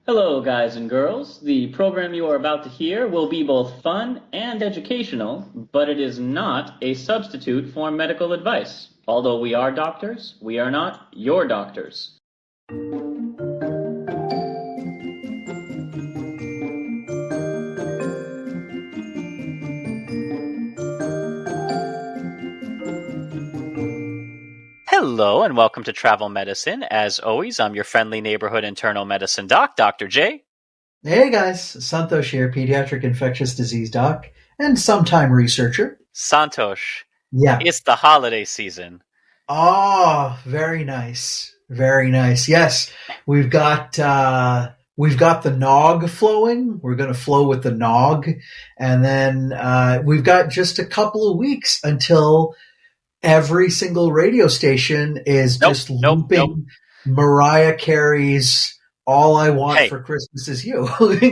Hello, guys and girls. The program you are about to hear will be both fun and educational, but it is not a substitute for medical advice. Although we are doctors, we are not your doctors. Hello and welcome to Travel Medicine. As always, I'm your friendly neighborhood internal medicine doc, Dr. J. Hey guys, Santhosh here, pediatric infectious disease doc and sometime researcher. Santhosh, Yeah. it's the holiday season. Oh, very nice. Very nice. Yes, we've got the nog flowing. We're going to flow with the nog, and then we've got just a couple of weeks until every single radio station is just looping Mariah Carey's "All I Want for Christmas Is You."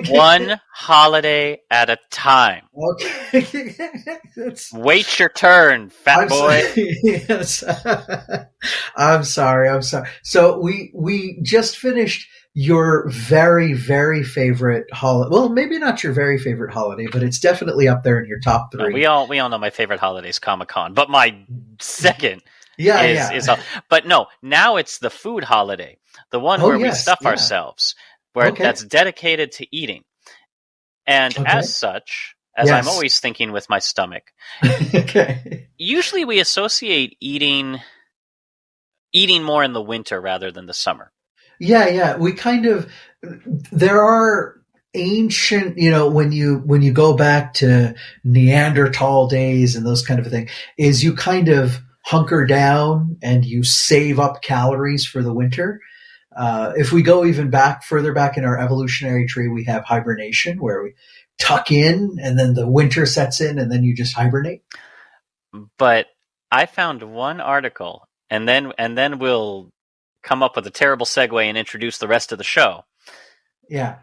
One holiday at a time. Okay. Wait your turn, fat boy. Yes. I'm sorry. So we just finished your very, very favorite holiday. Well, maybe not your very favorite holiday, but it's definitely up there in your top three. We all know my favorite holiday is Comic-Con, but my second is but no, now it's the food holiday. The one where we stuff ourselves, where that's dedicated to eating. And as such, as I'm always thinking with my stomach, usually we associate eating more in the winter rather than the summer. Yeah. We kind of, there are ancient, when you go back to Neanderthal days and those kind of thing, is you kind of hunker down and you save up calories for the winter. If we go even further back in our evolutionary tree, we have hibernation, where we tuck in and then the winter sets in and then you just hibernate. But I found one article, and then we'll come up with a terrible segue and introduce the rest of the show. Yeah.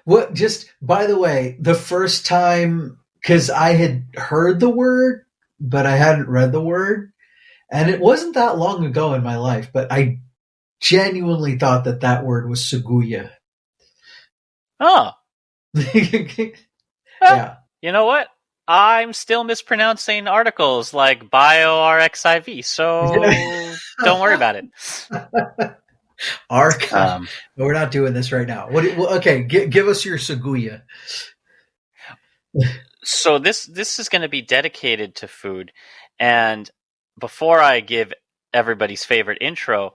Well, just by the way, the first time, because I had heard the word, but I hadn't read the word, and it wasn't that long ago in my life, but I genuinely thought that word was Seguya. Oh. Yeah. You know what? I'm still mispronouncing articles like BioRxiv, so don't worry about it. We're not doing this right now. Give us your Seguya. So this is going to be dedicated to food, and before I give everybody's favorite intro,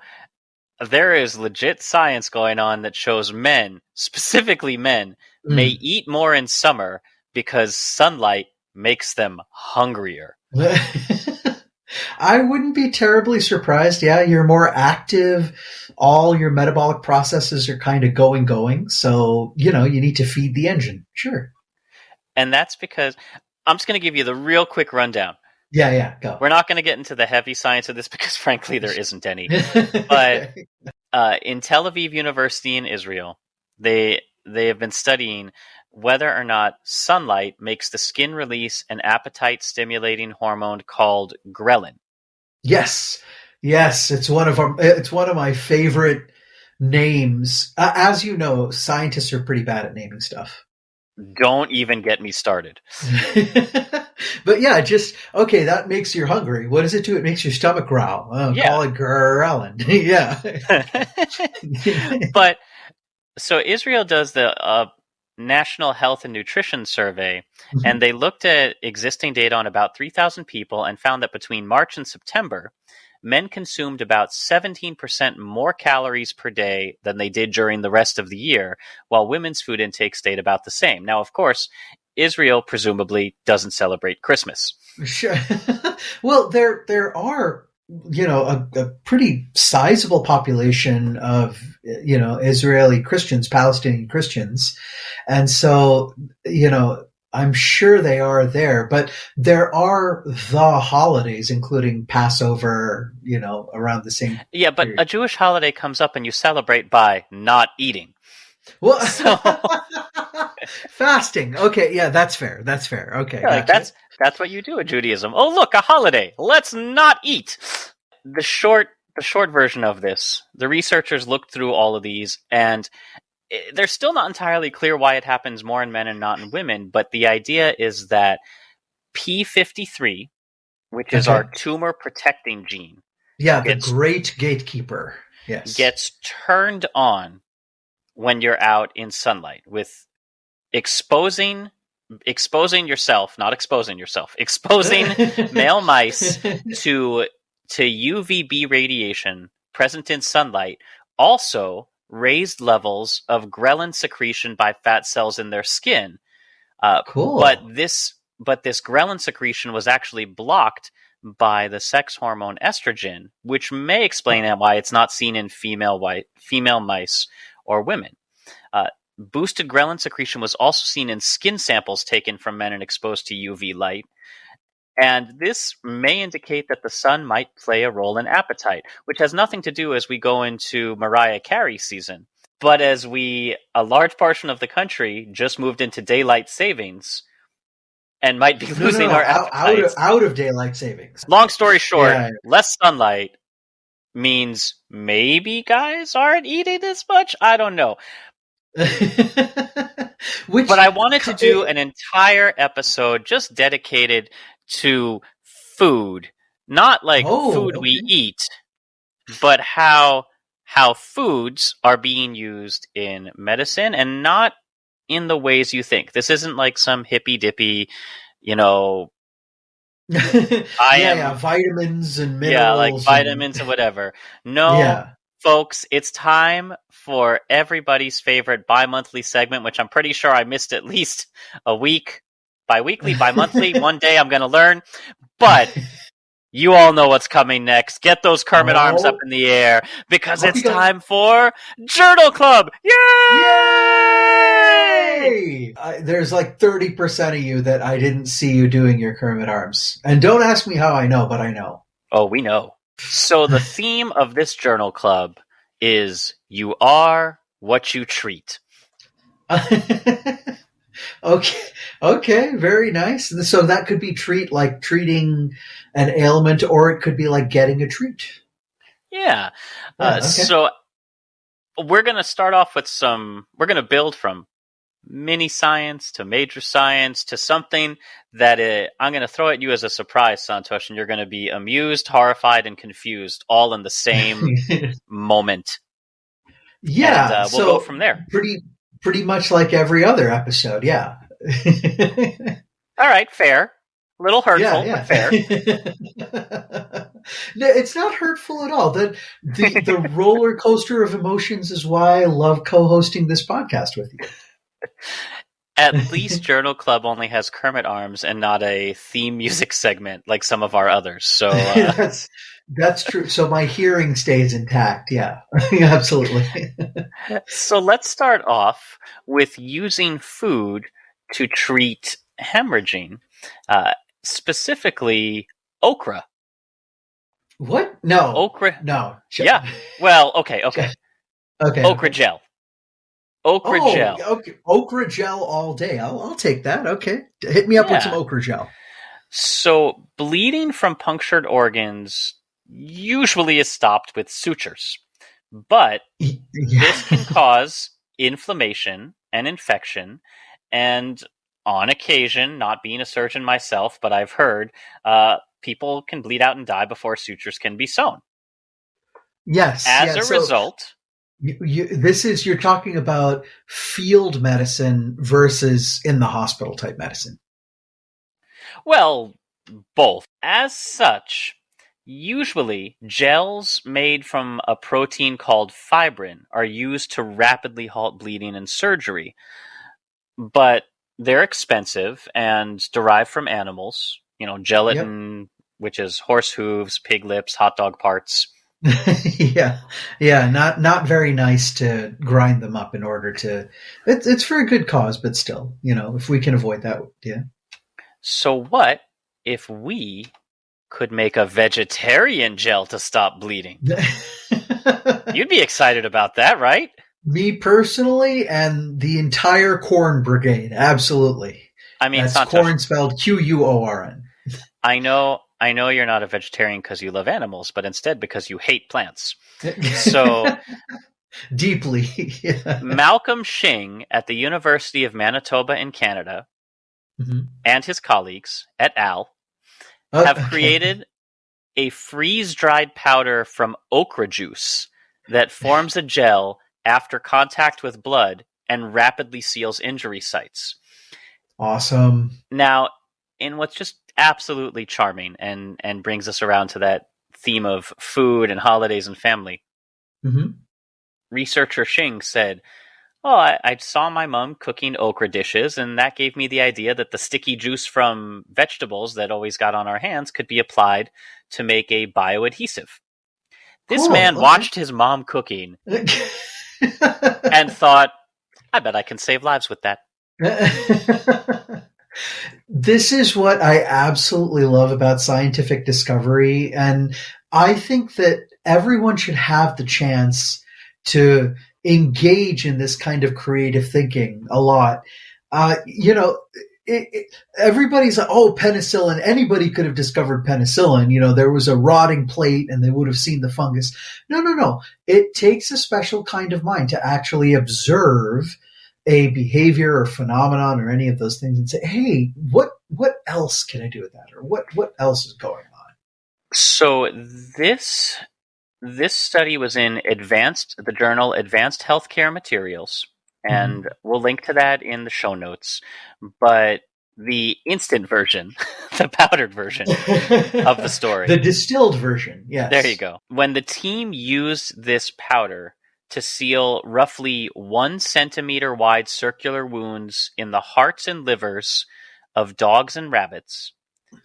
there is legit science going on that shows men, specifically men, may eat more in summer because sunlight makes them hungrier. I wouldn't be terribly surprised. Yeah, you're more active. All your metabolic processes are kind of going. So, you need to feed the engine. Sure. And that's because I'm just going to give you the real quick rundown. Yeah, go. We're not going to get into the heavy science of this because, frankly, there isn't any. But in Tel Aviv University in Israel, they have been studying whether or not sunlight makes the skin release an appetite-stimulating hormone called ghrelin. Yes, it's one of my favorite names. As you know, scientists are pretty bad at naming stuff. Don't even get me started. But yeah, that makes you hungry. What does it do? It makes your stomach growl. Call it ghrelin. Yeah. But so Israel does the National Health and Nutrition Survey, and they looked at existing data on about 3,000 people and found that between March and September, men consumed about 17% more calories per day than they did during the rest of the year, while women's food intake stayed about the same. Now, of course, Israel presumably doesn't celebrate Christmas. Sure. Well, there are, a pretty sizable population of, Israeli Christians, Palestinian Christians. And so, I'm sure they are there, but there are the holidays, including Passover, around the same. Yeah, but period. A Jewish holiday comes up and you celebrate by not eating. Well, so... fasting. Okay, yeah, that's fair. Okay, yeah, gotcha. That's what you do in Judaism. Oh, look, a holiday. Let's not eat. The short version of this, the researchers looked through all of these, and They're still not entirely clear why it happens more in men and not in women, but the idea is that P53, which is our tumor protecting gene, the great gatekeeper, gets turned on when you're out in sunlight with exposing male mice to UVB radiation present in sunlight, also raised levels of ghrelin secretion by fat cells in their skin. Cool. But this ghrelin secretion was actually blocked by the sex hormone estrogen, which may explain why it's not seen in female mice or women. Boosted ghrelin secretion was also seen in skin samples taken from men and exposed to UV light. And this may indicate that the sun might play a role in appetite, which has nothing to do as we go into Mariah Carey season. But as a large portion of the country just moved into daylight savings and might be losing our appetites. Out of daylight savings. Long story short, less sunlight means maybe guys aren't eating as much? I don't know. But I wanted to do an entire episode just dedicated to food, not like food we eat, but how foods are being used in medicine and not in the ways you think. This isn't like some hippy dippy, vitamins and minerals. Yeah, like vitamins and whatever. No, folks, it's time for everybody's favorite bi-monthly segment, which I'm pretty sure I missed at least a week. Bi-weekly, bi-monthly, one day I'm going to learn. But you all know what's coming next. Get those Kermit arms up in the air because it's time for Journal Club! Yay! There's like 30% of you that I didn't see you doing your Kermit arms. And don't ask me how I know, but I know. Oh, we know. So the theme of this Journal Club is you are what you treat. Okay, very nice. So that could be treating an ailment, or it could be like getting a treat. Yeah. So we're going to start off with we're going to build from mini science to major science to something that I'm going to throw at you as a surprise, Santhosh, and you're going to be amused, horrified, and confused all in the same moment. Yeah. And we'll go from there. Pretty much like every other episode, yeah. All right, fair. A little hurtful, but fair. No, it's not hurtful at all. The roller coaster of emotions is why I love co-hosting this podcast with you. At least Journal Club only has Kermit arms and not a theme music segment like some of our others. So that's true. So my hearing stays intact. Yeah, absolutely. So let's start off with using food to treat hemorrhaging, specifically okra. What? No. Okra. No. Yeah. Well, okay. Okra gel. Gel. Okay. Okra gel all day. I'll take that. Okay. Hit me up with some okra gel. So bleeding from punctured organs usually is stopped with sutures, but this can cause inflammation and infection, and on occasion, not being a surgeon myself, but I've heard people can bleed out and die before sutures can be sewn. Yes. As a result... You're talking about field medicine versus in the hospital type medicine. Well, both. As such, usually gels made from a protein called fibrin are used to rapidly halt bleeding in surgery. But they're expensive and derived from animals. Gelatin, which is horse hooves, pig lips, hot dog parts. Yeah, not very nice to grind them up in order to. It's for a good cause, but still, if we can avoid that, yeah. So what if we could make a vegetarian gel to stop bleeding? You'd be excited about that, right? Me personally, and the entire corn brigade, absolutely. I mean, that's corn spelled Quorn. I know you're not a vegetarian because you love animals, but instead because you hate plants. So Deeply. Yeah. Malcolm Shing at the University of Manitoba in Canada and his colleagues, et al., have created a freeze-dried powder from okra juice that forms a gel after contact with blood and rapidly seals injury sites. Awesome. Now, in what's just absolutely charming and brings us around to that theme of food and holidays and family, researcher Shing said, "Oh, I saw my mom cooking okra dishes, and that gave me the idea that the sticky juice from vegetables that always got on our hands could be applied to make a bioadhesive." This man watched his mom cooking and thought, I bet I can save lives with that. This is what I absolutely love about scientific discovery. And I think that everyone should have the chance to engage in this kind of creative thinking a lot. Everybody's like, oh, penicillin. Anybody could have discovered penicillin. There was a rotting plate and they would have seen the fungus. No. It takes a special kind of mind to actually observe a behavior or phenomenon or any of those things and say, hey, what else can I do with that? Or what else is going on? So this study was in the journal Advanced Healthcare Materials, and we'll link to that in the show notes. But the instant version, the powdered version of the story. The distilled version, yes. There you go. When the team used this powder to seal roughly 1 centimeter wide circular wounds in the hearts and livers of dogs and rabbits.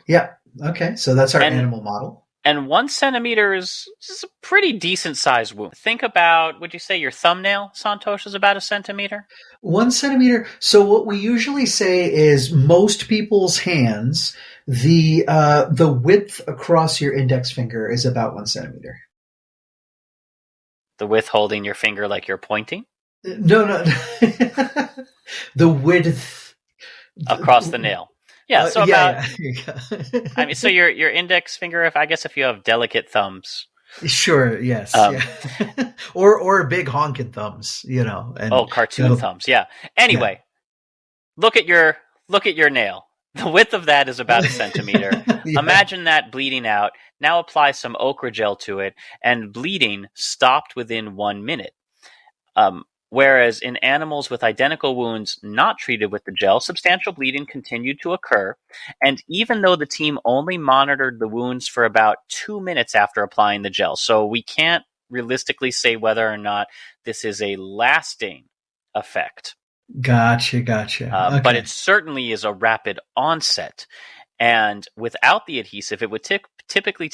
Yeah, okay. So that's our animal model. And 1 centimeter is a pretty decent sized wound. Think about, would you say your thumbnail, Santhosh, is about 1 centimeter? 1 centimeter. So what we usually say is most people's hands, the width across your index finger is about 1 centimeter. The width holding your finger like you're pointing? No. The width across the nail. Yeah, so about. Yeah. I mean, so your index finger. If you have delicate thumbs. Sure. Yes. Yeah. or big honking thumbs. And, cartoon thumbs. Yeah. Anyway, look at your nail. The width of that is about 1 centimeter. Yeah. Imagine that bleeding out. Now apply some okra gel to it, and bleeding stopped within 1 minute. Whereas in animals with identical wounds not treated with the gel, substantial bleeding continued to occur. And even though the team only monitored the wounds for about 2 minutes after applying the gel, so we can't realistically say whether or not this is a lasting effect. Gotcha. Okay. But it certainly is a rapid onset. And without the adhesive, it would typically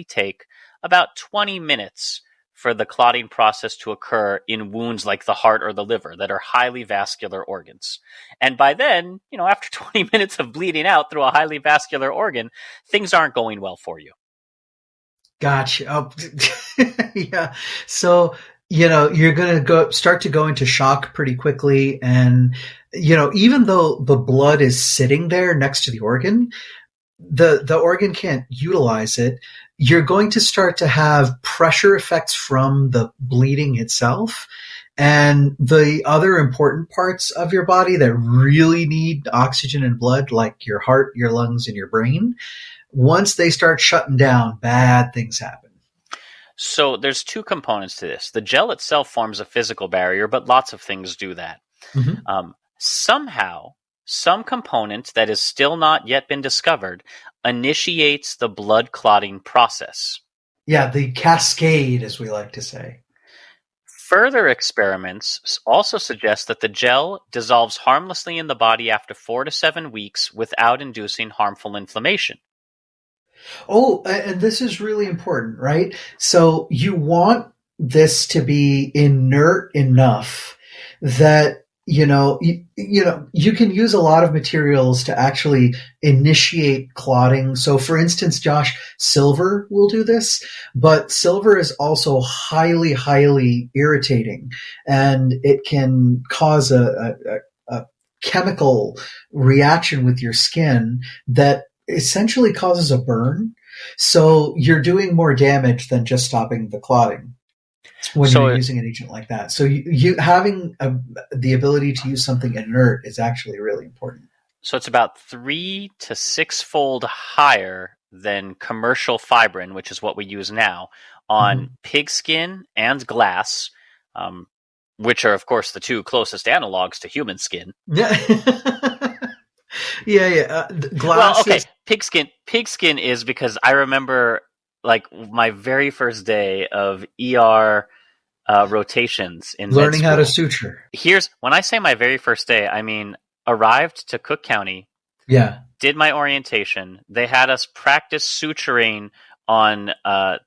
take about 20 minutes for the clotting process to occur in wounds like the heart or the liver that are highly vascular organs. And by then, after 20 minutes of bleeding out through a highly vascular organ, things aren't going well for you. Gotcha. Oh, yeah. So, you're going to start to go into shock pretty quickly. And, even though the blood is sitting there next to the organ, the organ can't utilize it. You're going to start to have pressure effects from the bleeding itself. And the other important parts of your body that really need oxygen and blood, like your heart, your lungs, and your brain, once they start shutting down, bad things happen. So there's 2 components to this. The gel itself forms a physical barrier, but lots of things do that. Somehow, some component that has still not yet been discovered initiates the blood clotting process. Yeah, the cascade, as we like to say. Further experiments also suggest that the gel dissolves harmlessly in the body after 4 to 7 weeks without inducing harmful inflammation. Oh, and this is really important, right? So you want this to be inert enough that you can use a lot of materials to actually initiate clotting. So for instance, Josh, silver will do this, but silver is also highly, highly irritating, and it can cause a chemical reaction with your skin that essentially causes a burn. So you're doing more damage than just stopping the clotting when you're using an agent like that. So you having the ability to use something inert is actually really important. So it's about 3 to 6-fold higher than commercial fibrin, which is what we use now, on pigskin and glass, which are, of course, the two closest analogs to human skin. Yeah. Yeah. Glass. Well, okay, pigskin is because I remember like my very first day of ER rotations in learning med how to school. suture. When I say my very first day, I mean arrived to Cook County. Yeah. Did my orientation. They had us practice suturing on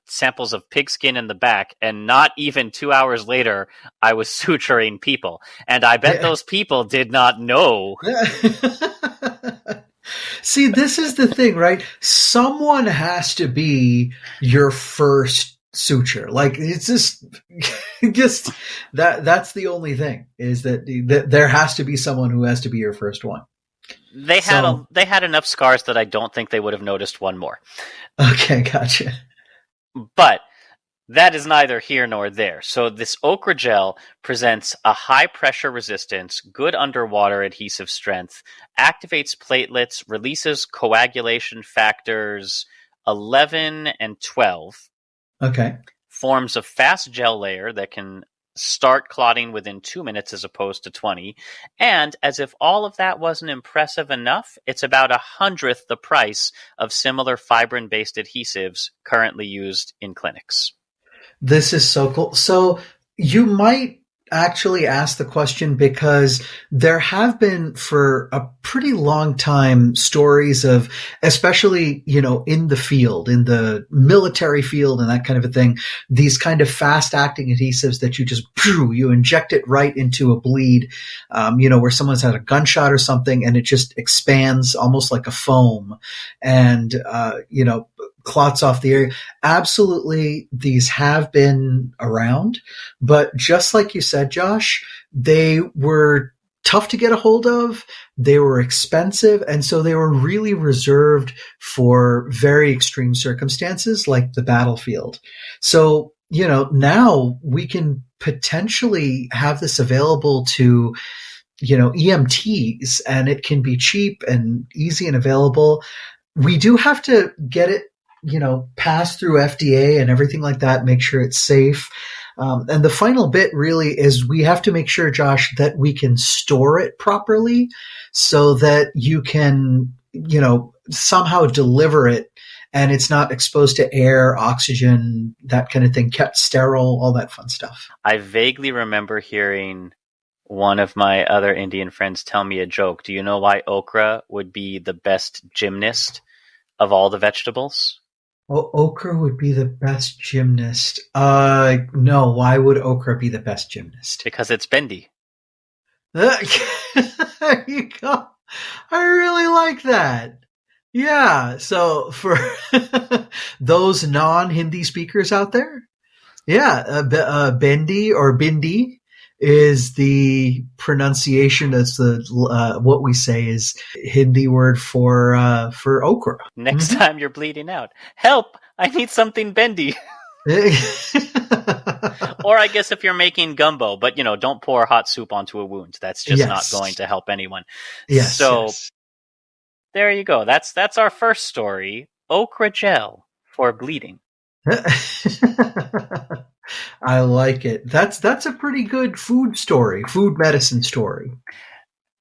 samples of pigskin in the back, and not even 2 hours later, I was suturing people. And I bet those people did not know. See, this is the thing, right? Someone has to be your first suture. Like, it's just that's the only thing, is that there has to be someone who has to be your first one. They had enough scars that I don't think they would have noticed one more. Okay, gotcha. But that is neither here nor there. So this ochre gel presents a high pressure resistance, good underwater adhesive strength, activates platelets, releases coagulation factors 11 and 12. Okay. Forms a fast gel layer that can start clotting within 2 minutes as opposed to 20. And as if all of that wasn't impressive enough, it's about 100th the price of similar fibrin-based adhesives currently used in clinics. This is so cool. So you might actually ask the question, because there have been for a pretty long time stories of, especially, in the field, in the military field and that kind of a thing, these kind of fast acting adhesives that you inject it right into a bleed, where someone's had a gunshot or something, and it just expands almost like a foam and, clots off the area. Absolutely, these have been around, but just like you said, Josh, they were tough to get a hold of. They were expensive, and so they were really reserved for very extreme circumstances like the battlefield. So, now we can potentially have this available to, EMTs, and it can be cheap and easy and available. We do have to get it pass through FDA and everything like that, make sure it's safe. And the final bit really is we have to make sure, Josh, that we can store it properly so that you can, somehow deliver it and it's not exposed to air, oxygen, that kind of thing, kept sterile, all that fun stuff. I vaguely remember hearing one of my other Indian friends tell me a joke. Do you know why okra would be the best gymnast of all the vegetables? Oh, okra would be the best gymnast. No, why would okra be the best gymnast? Because it's bendy. There you go. I really like that. Yeah, so for those non-Hindi speakers out there, bendi or bindi is the pronunciation. That's the what we say is Hindi word for okra. Next time you're bleeding out, help! I need something bendy. Or I guess if you're making gumbo, but don't pour hot soup onto a wound. That's just not going to help anyone. Yes. So there you go. That's our first story. Okra gel for bleeding. I like it. That's a pretty good food medicine story.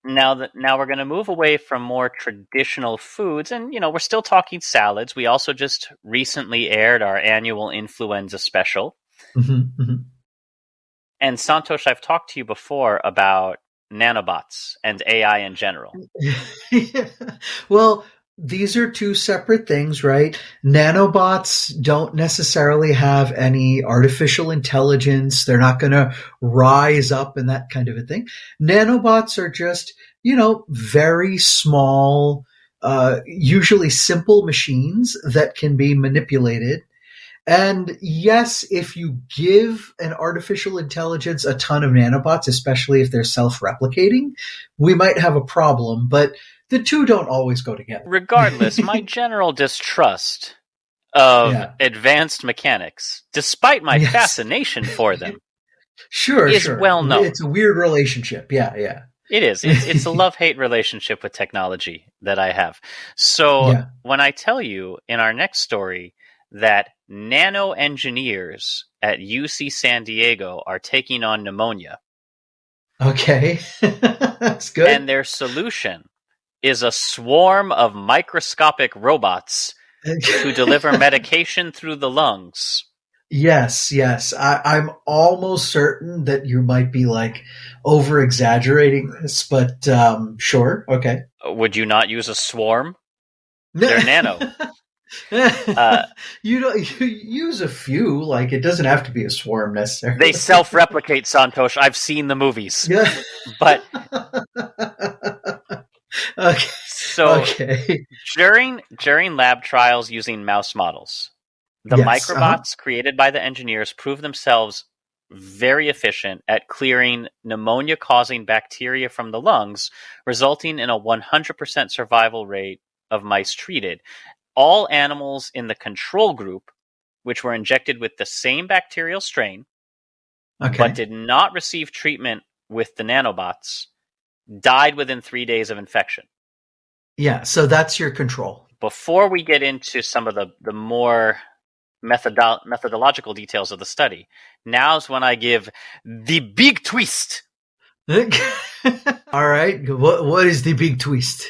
Now we're going to move away from more traditional foods, and we're still talking salads. We also just recently aired our annual influenza special. Mm-hmm, mm-hmm. And Santhosh, I've talked to you before about nanobots and AI in general. Yeah. Well, these are two separate things, right? Nanobots don't necessarily have any artificial intelligence. They're not going to rise up and that kind of a thing. Nanobots are just, very small, usually simple machines that can be manipulated. And yes, if you give an artificial intelligence a ton of nanobots, especially if they're self-replicating, we might have a problem, but the two don't always go together. Regardless, my general distrust of Yeah. advanced mechanics, despite my Yes. fascination for them, Sure, is sure. well known. It's a weird relationship. Yeah, yeah. It is. It's a love-hate relationship with technology that I have. So Yeah. when I tell you in our next story that nano engineers at UC San Diego are taking on pneumonia, Okay. That's good. and their solution is a swarm of microscopic robots to deliver medication through the lungs. Yes, yes. I'm almost certain that you might be like over exaggerating this, but sure, okay. Would you not use a swarm? They're nano. You use a few. Like it doesn't have to be a swarm necessarily. They self-replicate, Santhosh. I've seen the movies. Yeah. But okay. so Okay. during lab trials using mouse models, the Yes, microbots created by the engineers prove themselves very efficient at clearing pneumonia-causing bacteria from the lungs, resulting in a 100% survival rate of mice treated. All animals in the control group, which were injected with the same bacterial strain, Okay. but did not receive treatment with the nanobots, died within 3 days of infection. Yeah, so that's your control. Before we get into some of the more methodological details of the study, now's when I give the big twist. All right. What is the big twist?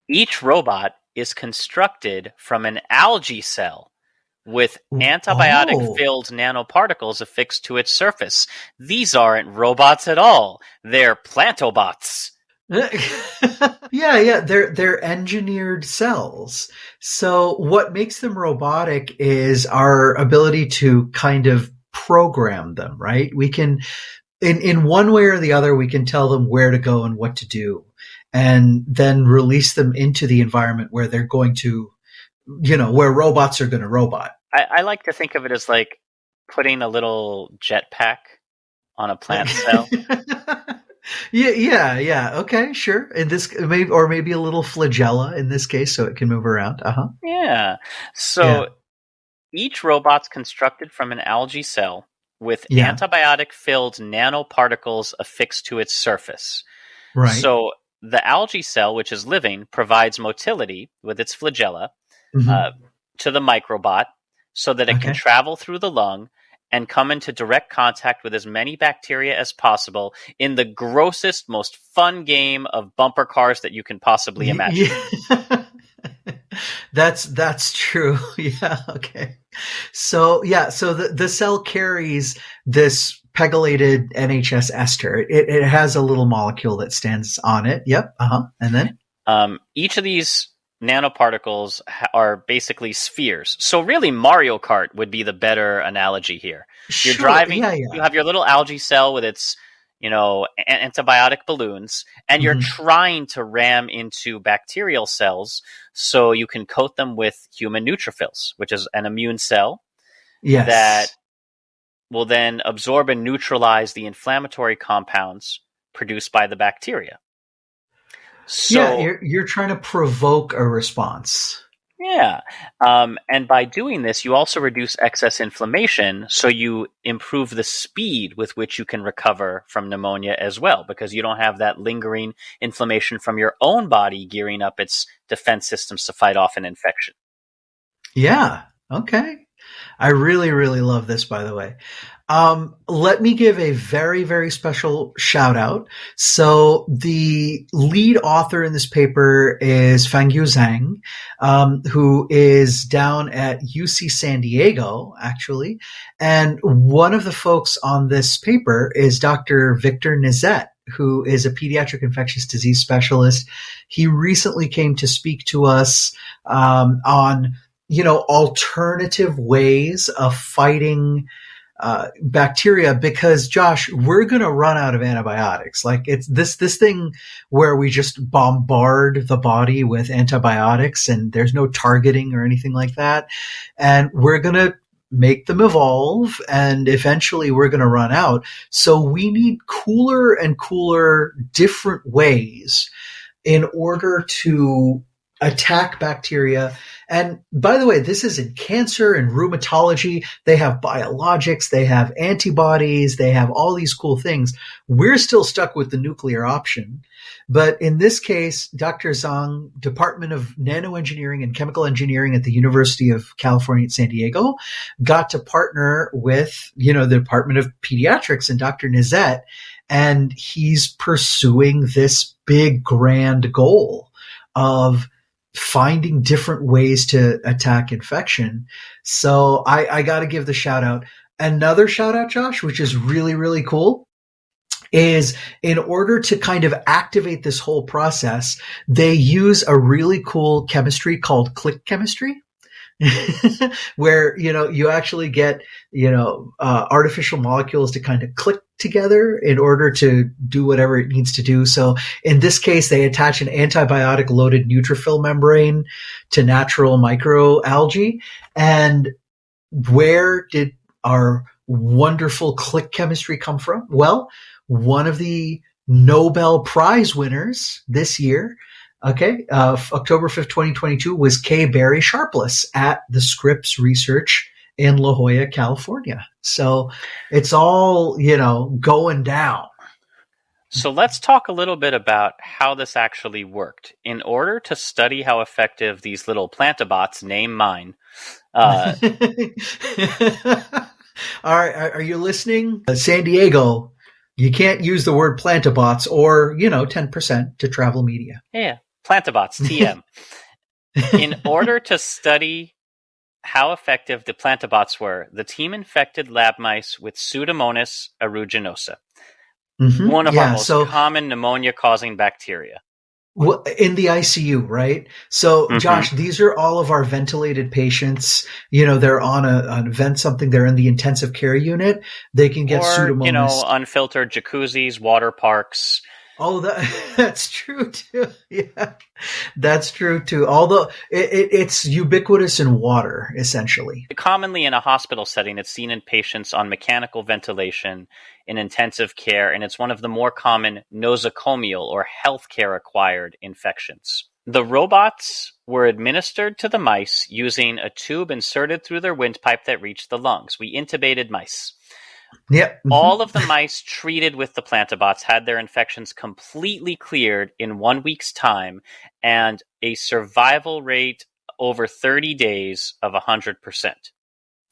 Each robot is constructed from an algae cell with antibiotic-filled nanoparticles affixed to its surface. These aren't robots at all. They're plantobots. Yeah, they're engineered cells. So what makes them robotic is our ability to kind of program them, right? We can, in one way or the other, we can tell them where to go and what to do, and then release them into the environment where they're going to, where robots are going to robot. I like to think of it as like putting a little jetpack on a plant cell. Yeah. Okay, sure. In this, maybe a little flagella in this case, so it can move around. Yeah. So each robot's constructed from an algae cell with antibiotic-filled nanoparticles affixed to its surface. Right. So the algae cell, which is living, provides motility with its flagella to the microbot so that it can travel through the lung and come into direct contact with as many bacteria as possible in the grossest, most fun game of bumper cars that you can possibly imagine. Yeah. That's true. Yeah. Okay. So the cell carries this pegylated NHS ester. It has a little molecule that stands on it. Yep. And then each of these nanoparticles are basically spheres. So really Mario Kart would be the better analogy here. You're driving, you have your little algae cell with its, antibiotic balloons, and you're trying to ram into bacterial cells so you can coat them with human neutrophils, which is an immune cell that will then absorb and neutralize the inflammatory compounds produced by the bacteria. So, you're trying to provoke a response. Yeah. And by doing this, you also reduce excess inflammation, so you improve the speed with which you can recover from pneumonia as well, because you don't have that lingering inflammation from your own body gearing up its defense systems to fight off an infection. Yeah. Okay. I really, really love this, by the way. Let me give a very, very special shout out. So the lead author in this paper is Fangyu Zhang, who is down at UC San Diego, actually. And one of the folks on this paper is Dr. Victor Nizet, who is a pediatric infectious disease specialist. He recently came to speak to us on alternative ways of fighting bacteria, because Josh, we're going to run out of antibiotics. Like it's this thing where we just bombard the body with antibiotics and there's no targeting or anything like that. And we're going to make them evolve and eventually we're going to run out. So we need cooler and cooler different ways in order to attack bacteria. And by the way, this is in cancer and rheumatology. They have biologics, they have antibodies, they have all these cool things. We're still stuck with the nuclear option. But in this case, Dr. Zhang, Department of Nanoengineering and Chemical Engineering at the University of California at San Diego, got to partner with, the Department of Pediatrics and Dr. Nizet, and he's pursuing this big grand goal of finding different ways to attack infection. So I got to give the shout out. Another shout out, Josh, which is really, really cool, is in order to kind of activate this whole process, they use a really cool chemistry called click chemistry. Where, you actually get, artificial molecules to kind of click together in order to do whatever it needs to do. So in this case, they attach an antibiotic loaded neutrophil membrane to natural microalgae. And where did our wonderful click chemistry come from? Well, one of the Nobel Prize winners this year, October 5th, 2022, was K. Barry Sharpless at the Scripps Research in La Jolla, California. So it's all, going down. So let's talk a little bit about how this actually worked. In order to study how effective these little plantabots, name mine. All right, are you listening? San Diego, you can't use the word plantabots or, 10% to travel media. Yeah, plantabots, TM. In order to study how effective the plantabots were, the team infected lab mice with Pseudomonas aeruginosa, one of our most common pneumonia-causing bacteria. In the ICU, right? So, Josh, these are all of our ventilated patients. They're on an event, something. They're in the intensive care unit. They can get Pseudomonas. Unfiltered jacuzzis, water parks. Oh, that's true too. Yeah, that's true too. Although it's ubiquitous in water, essentially. Commonly in a hospital setting, it's seen in patients on mechanical ventilation in intensive care, and it's one of the more common nosocomial or healthcare-acquired infections. The robots were administered to the mice using a tube inserted through their windpipe that reached the lungs. We intubated mice. Yep. All of the mice treated with the plantabots had their infections completely cleared in 1 week's time, and a survival rate over 30 days of 100%.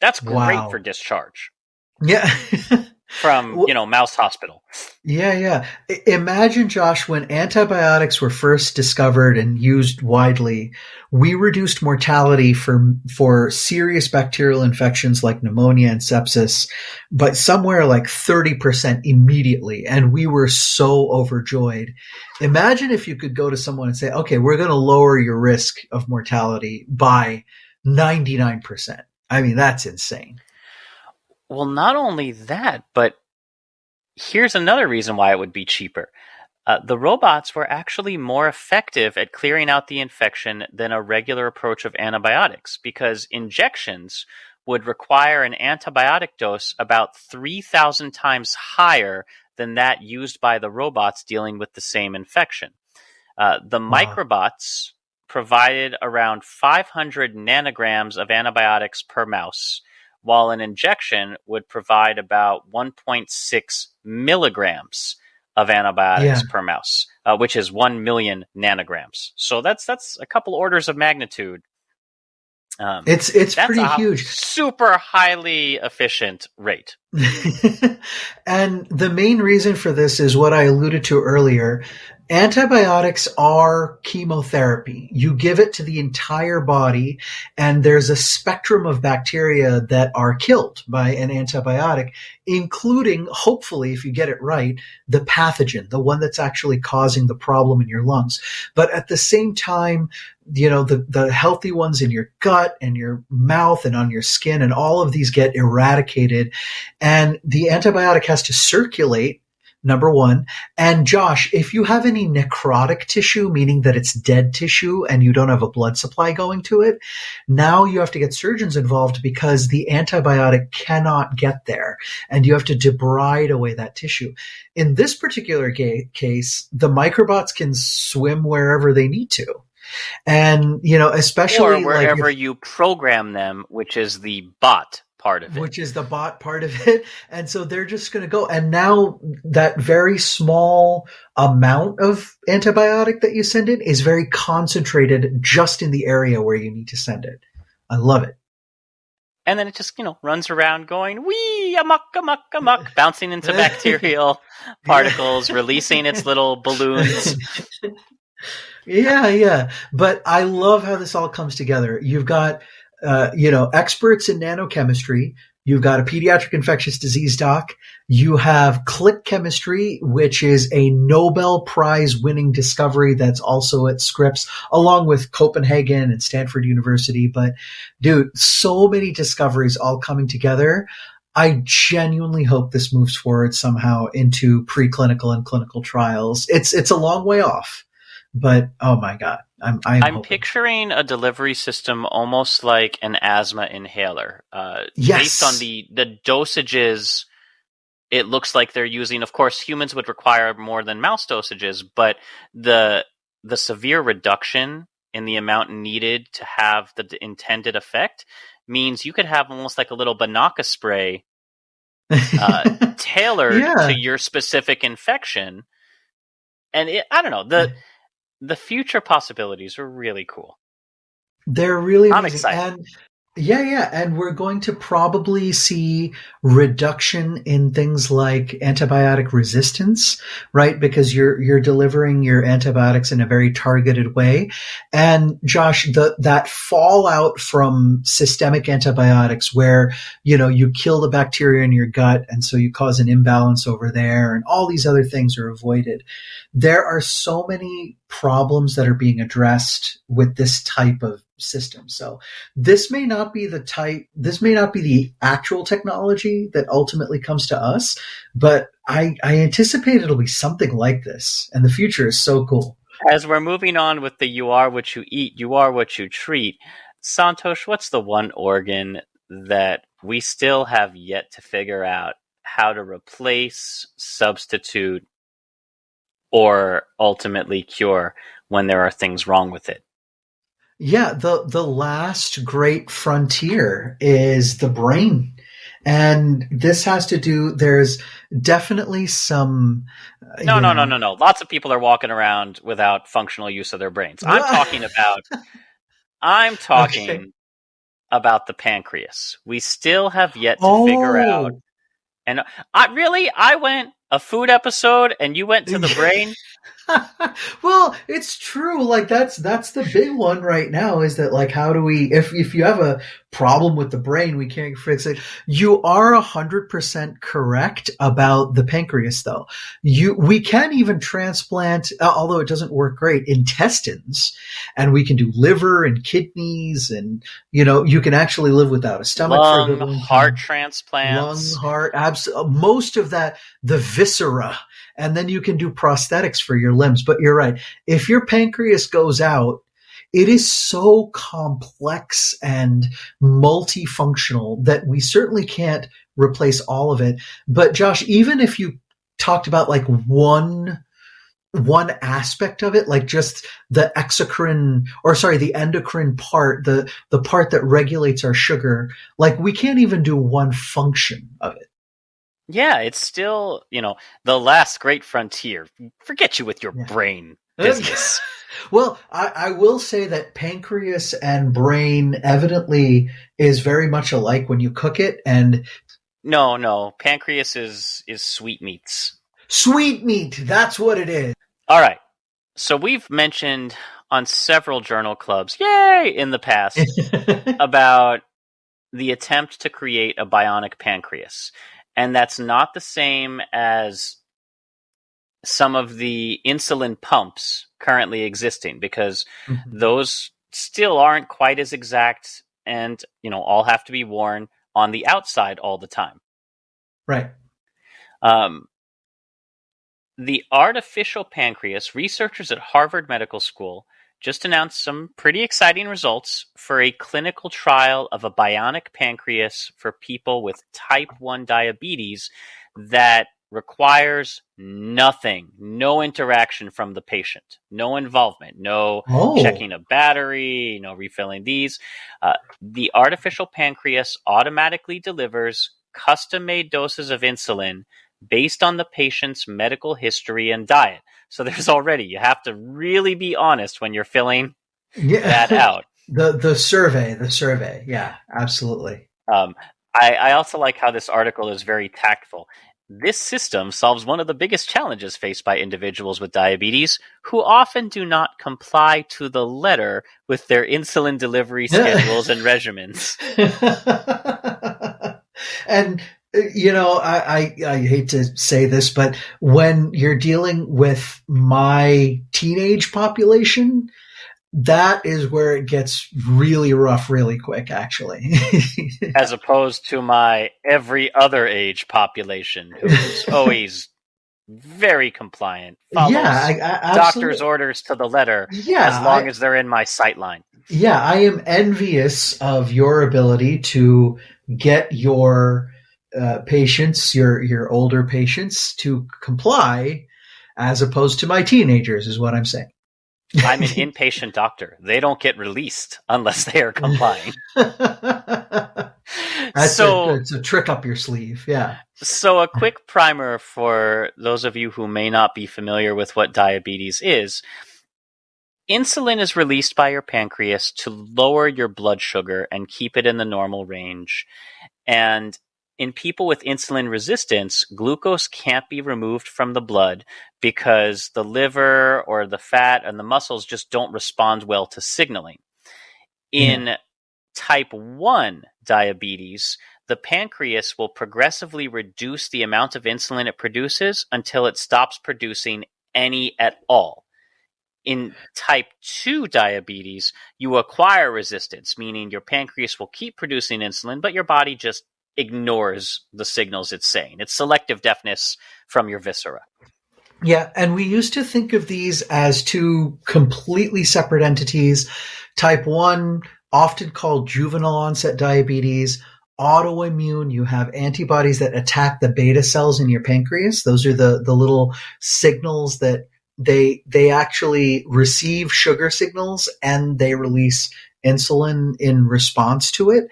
That's great for discharge. Yeah. From, mouse hospital. Yeah. Imagine, Josh, when antibiotics were first discovered and used widely, we reduced mortality for serious bacterial infections like pneumonia and sepsis, but somewhere like 30% immediately. And we were so overjoyed. Imagine if you could go to someone and say, okay, we're going to lower your risk of mortality by 99%. I mean, that's insane. Well, not only that, but here's another reason why it would be cheaper. The robots were actually more effective at clearing out the infection than a regular approach of antibiotics, because injections would require an antibiotic dose about 3,000 times higher than that used by the robots dealing with the same infection. The microbots provided around 500 nanograms of antibiotics per mouse, while an injection would provide about 1.6 milligrams of antibiotics per mouse, which is 1 million nanograms. So that's a couple orders of magnitude. It's pretty huge. Super highly efficient rate. And the main reason for this is what I alluded to earlier. Antibiotics are chemotherapy. You give it to the entire body, and there's a spectrum of bacteria that are killed by an antibiotic, including, hopefully, if you get it right, the pathogen, the one that's actually causing the problem in your lungs. But at the same time, the healthy ones in your gut and your mouth and on your skin, and all of these get eradicated. And the antibiotic has to circulate, number one. And Josh, if you have any necrotic tissue, meaning that it's dead tissue and you don't have a blood supply going to it, now you have to get surgeons involved because the antibiotic cannot get there and you have to debride away that tissue. In this particular case, the microbots can swim wherever they need to. And, Or especially like wherever you program them, which is the bot part of it. which is the bot part of it. And so they're just going to go. And now that very small amount of antibiotic that you send in is very concentrated just in the area where you need to send it. I love it. And then it just, runs around going, wee, amok, amok, amok, bouncing into bacterial particles, releasing its little balloons. Yeah. But I love how this all comes together. You've got, experts in nanochemistry. You've got a pediatric infectious disease doc. You have click chemistry, which is a Nobel Prize winning discovery that's also at Scripps, along with Copenhagen and Stanford University. But dude, so many discoveries all coming together. I genuinely hope this moves forward somehow into preclinical and clinical trials. It's a long way off, but oh my God, I'm hoping. Picturing a delivery system almost like an asthma inhaler. Yes. Based on the dosages, it looks like they're using. Of course, humans would require more than mouse dosages, but the severe reduction in the amount needed to have the intended effect means you could have almost like a little Banaka spray tailored to your specific infection. And I don't know, the future possibilities are really cool. They're really amazing. I'm excited. And and we're going to probably see reduction in things like antibiotic resistance, right? Because you're delivering your antibiotics in a very targeted way. And Josh, that fallout from systemic antibiotics where, you kill the bacteria in your gut and so you cause an imbalance over there and all these other things are avoided. There are so many problems that are being addressed with this type of system. So this may not be the actual technology that ultimately comes to us, but I anticipate it'll be something like this. And the future is so cool. As we're moving on with the you are what you eat, you are what you treat, Santhosh, what's the one organ that we still have yet to figure out how to replace, substitute, or ultimately cure when there are things wrong with it? Yeah, the last great frontier is the brain. And this has to do, there's definitely some... No. Lots of people are walking around without functional use of their brains. I'm talking Okay. about the pancreas. We still have yet to figure out. And I went a food episode and you went to the brain. Well, it's true. Like that's the big one right now is that like, how do we, if you have a problem with the brain, we can't fix it. You are 100% correct about the pancreas though. We can even transplant, although it doesn't work great, intestines, and we can do liver and kidneys and, you can actually live without a stomach for a good long time. Heart transplants. Lung, heart, most of that, the viscera. And then you can do prosthetics for your limbs. But you're right. If your pancreas goes out, it is so complex and multifunctional that we certainly can't replace all of it. But Josh, even if you talked about like one aspect of it, like just the the endocrine part, the part that regulates our sugar, like we can't even do one function of it. Yeah, it's still, the last great frontier. Forget you with your brain business. Well, I will say that pancreas and brain evidently is very much alike when you cook it. And no, pancreas is sweetmeats. Sweetmeat, that's what it is. All right. So we've mentioned on several journal clubs, yay, in the past, about the attempt to create a bionic pancreas. And that's not the same as some of the insulin pumps currently existing, because those still aren't quite as exact and, all have to be worn on the outside all the time. Right. The artificial pancreas, researchers at Harvard Medical School just announced some pretty exciting results for a clinical trial of a bionic pancreas for people with type 1 diabetes that requires nothing, no interaction from the patient, no involvement, no checking a battery, no refilling these. The artificial pancreas automatically delivers custom-made doses of insulin based on the patient's medical history and diet. So there's already, you have to really be honest when you're filling that out. The survey. Yeah, absolutely. I also like how this article is very tactful. This system solves one of the biggest challenges faced by individuals with diabetes who often do not comply to the letter with their insulin delivery schedules and regimens. And, I hate to say this, but when you're dealing with my teenage population, that is where it gets really rough really quick, actually. As opposed to my every other age population, who's always very compliant, follows doctor's orders to the letter, as long as they're in my sightline. Yeah, I am envious of your ability to get your patients, your older patients, to comply, as opposed to my teenagers, is what I'm saying. I'm an inpatient doctor. They don't get released unless they are complying. It's a trick up your sleeve, yeah. So a quick primer for those of you who may not be familiar with what diabetes is. Insulin is released by your pancreas to lower your blood sugar and keep it in the normal range. And in people with insulin resistance, glucose can't be removed from the blood because the liver or the fat and the muscles just don't respond well to signaling. In type 1 diabetes, the pancreas will progressively reduce the amount of insulin it produces until it stops producing any at all. In type 2 diabetes, you acquire resistance, meaning your pancreas will keep producing insulin, but your body just ignores the signals it's saying. It's selective deafness from your viscera. Yeah, and we used to think of these as two completely separate entities. Type 1, often called juvenile onset diabetes. Autoimmune, you have antibodies that attack the beta cells in your pancreas. Those are the little signals that they actually receive sugar signals and they release insulin in response to it.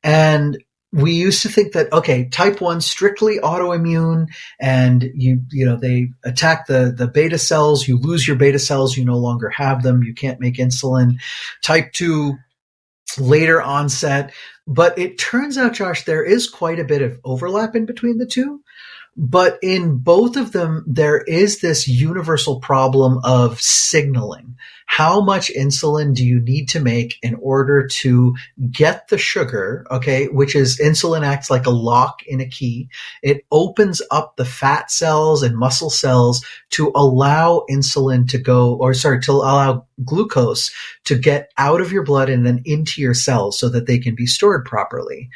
And we used to think that, okay, type 1 strictly autoimmune, and they attack the beta cells. You lose your beta cells. You no longer have them. You can't make insulin. Type 2, later onset. But it turns out, Josh, there is quite a bit of overlap in between the two. But in both of them, there is this universal problem of signaling. How much insulin do you need to make in order to get the sugar, okay, which is insulin acts like a lock in a key. It opens up the fat cells and muscle cells to allow to allow glucose to get out of your blood and then into your cells so that they can be stored properly.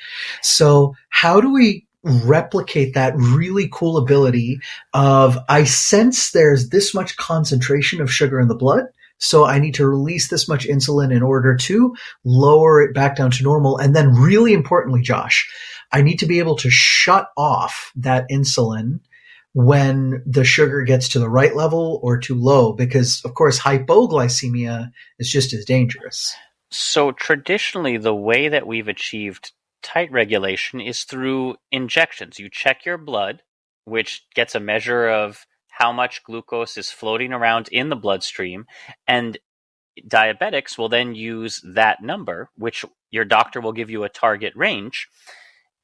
So how do we replicate that really cool ability of, I sense there's this much concentration of sugar in the blood, so I need to release this much insulin in order to lower it back down to normal. And then really importantly, Josh, I need to be able to shut off that insulin when the sugar gets to the right level or too low, because of course hypoglycemia is just as dangerous. So traditionally, the way that we've achieved tight regulation is through injections. You check your blood, which gets a measure of how much glucose is floating around in the bloodstream, and diabetics will then use that number, which your doctor will give you a target range.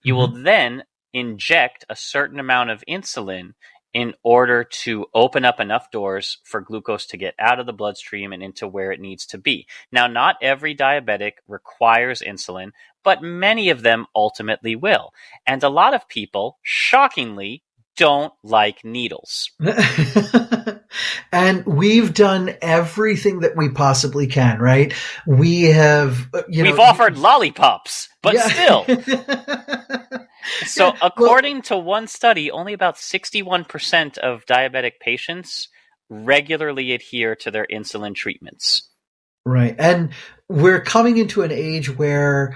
You will then inject a certain amount of insulin in order to open up enough doors for glucose to get out of the bloodstream and into where it needs to be. Now, not every diabetic requires insulin, but many of them ultimately will. And a lot of people, shockingly, don't like needles. And we've done everything that we possibly can, right? We have, we've offered lollipops, but still. So according to one study, only about 61% of diabetic patients regularly adhere to their insulin treatments. Right. And we're coming into an age where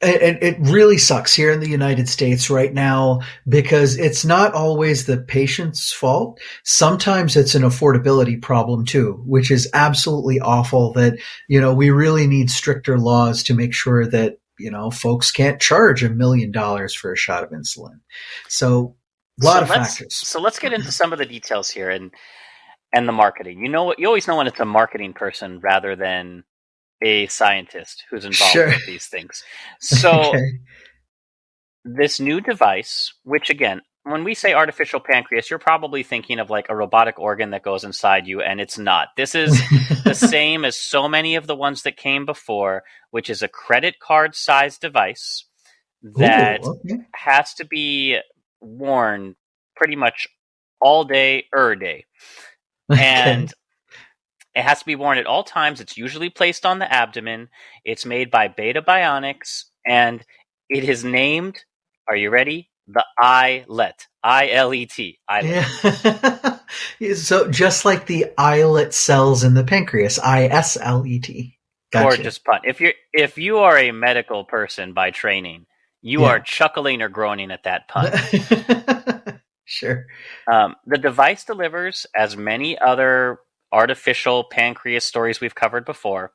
it really sucks here in the United States right now because it's not always the patient's fault. Sometimes it's an affordability problem too, which is absolutely awful that, we really need stricter laws to make sure that, folks can't charge $1 million for a shot of insulin. So a lot of factors. So let's get into some of the details here and the marketing. You always know when it's a marketing person rather than a scientist who's involved with these things. So Okay. this new device, which again, when we say artificial pancreas, you're probably thinking of like a robotic organ that goes inside you, and it's not. This is the same as so many of the ones that came before, which is a credit card sized device that has to be worn pretty much all day, day. And it has to be worn at all times. It's usually placed on the abdomen. It's made by Beta Bionics, and it is named, are you ready? The islet. I-L-E-T. Islet. Yeah. So just like the islet cells in the pancreas, I-S-L-E-T. Gotcha. Gorgeous pun. If you are a medical person by training, you are chuckling or groaning at that pun. Sure. The device delivers, as many other artificial pancreas stories we've covered before,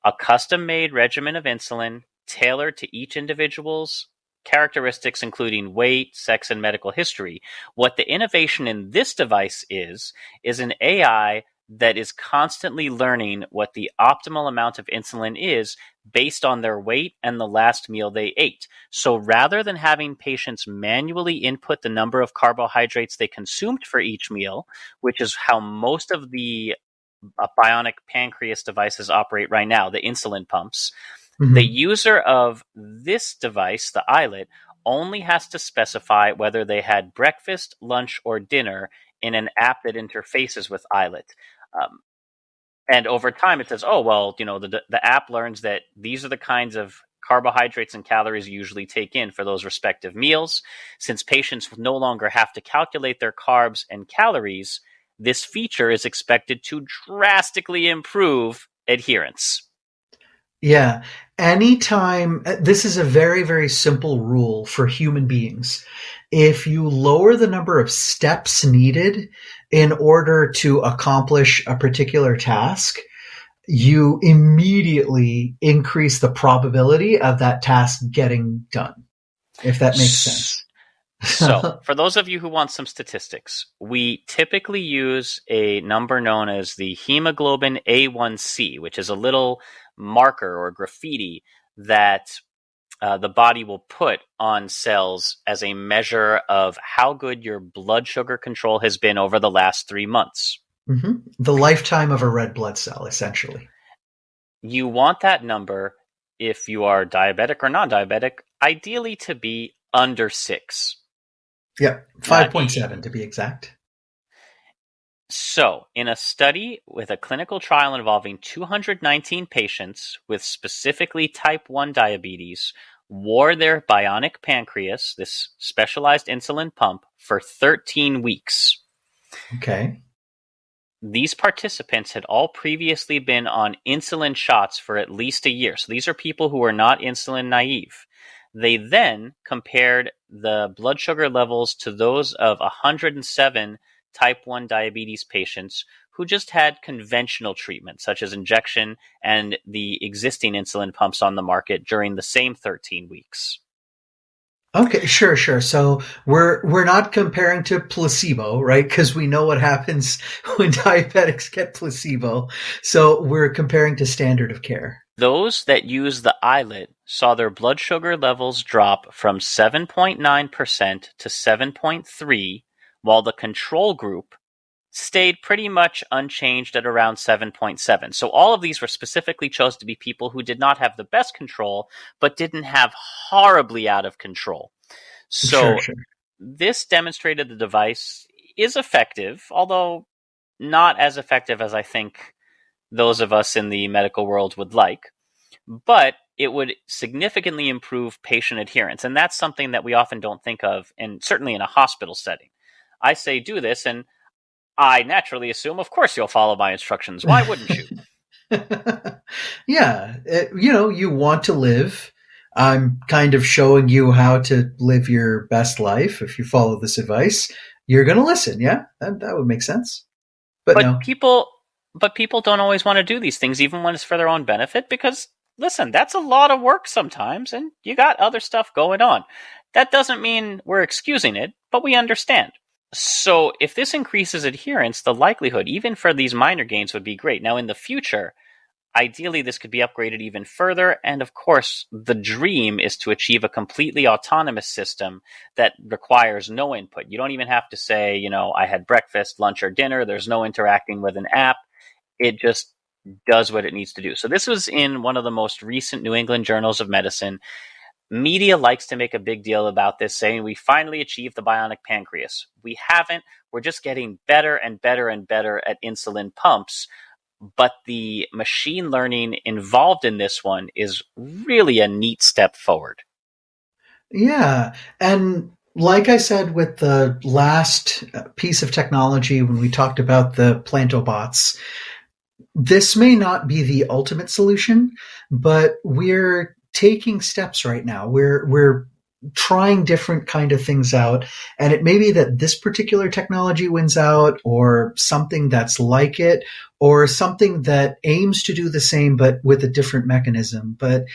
a custom-made regimen of insulin tailored to each individual's characteristics, including weight, sex, and medical history. What the innovation in this device is an AI that is constantly learning what the optimal amount of insulin is based on their weight and the last meal they ate. So rather than having patients manually input the number of carbohydrates they consumed for each meal, which is how most of the bionic pancreas devices operate right now, the insulin pumps, the user of this device, the islet, only has to specify whether they had breakfast, lunch, or dinner in an app that interfaces with islet. And over time, it says, the app learns that these are the kinds of carbohydrates and calories you usually take in for those respective meals. Since patients no longer have to calculate their carbs and calories, this feature is expected to drastically improve adherence. Yeah. Anytime, this is a very, very simple rule for human beings. If you lower the number of steps needed in order to accomplish a particular task, you immediately increase the probability of that task getting done, if that makes sense. So, for those of you who want some statistics, we typically use a number known as the hemoglobin A1C, which is a little marker or graffiti that the body will put on cells as a measure of how good your blood sugar control has been over the last 3 months. The lifetime of a red blood cell, essentially. You want that number, if you are diabetic or non-diabetic, ideally to be under 6. Yep, 5.7 to be exact. So, in a study with a clinical trial involving 219 patients with specifically type 1 diabetes, wore their bionic pancreas, this specialized insulin pump, for 13 weeks. Okay. These participants had all previously been on insulin shots for at least a year. So these are people who are not insulin naive. They then compared the blood sugar levels to those of 107 type 1 diabetes patients who just had conventional treatment, such as injection and the existing insulin pumps on the market during the same 13 weeks. Okay, sure. So we're not comparing to placebo, right? Because we know what happens when diabetics get placebo. So we're comparing to standard of care. Those that use the islet saw their blood sugar levels drop from 7.9% to 7.3%, while the control group stayed pretty much unchanged at around 7.7. So all of these were specifically chosen to be people who did not have the best control, but didn't have horribly out of control. So Sure. This demonstrated the device is effective, although not as effective as I think those of us in the medical world would like. But it would significantly improve patient adherence. And that's something that we often don't think of, and certainly in a hospital setting. I say do this, and I naturally assume, of course, you'll follow my instructions. Why wouldn't you? Yeah. You want to live I'm kind of showing you how to live your best life. If you follow this advice, you're going to listen. Yeah, that would make sense. But But no. people don't always want to do these things, even when it's for their own benefit, because listen, that's a lot of work sometimes, and you got other stuff going on. That doesn't mean we're excusing it, but we understand. So if this increases adherence, the likelihood, even for these minor gains, would be great. Now, in the future, ideally, this could be upgraded even further. And of course, the dream is to achieve a completely autonomous system that requires no input. You don't even have to say, I had breakfast, lunch, or dinner. There's no interacting with an app. It just does what it needs to do. So this was in one of the most recent New England journals of medicine. Media likes to make a big deal about this, saying we finally achieved the bionic pancreas. We haven't. We're just getting better and better and better at insulin pumps. But the machine learning involved in this one is really a neat step forward. Yeah. And like I said with the last piece of technology when we talked about the plantobots, this may not be the ultimate solution, but we're taking steps right now. We're trying different kind of things out, and it may be that this particular technology wins out, or something that's like it, or something that aims to do the same but with a different mechanism. But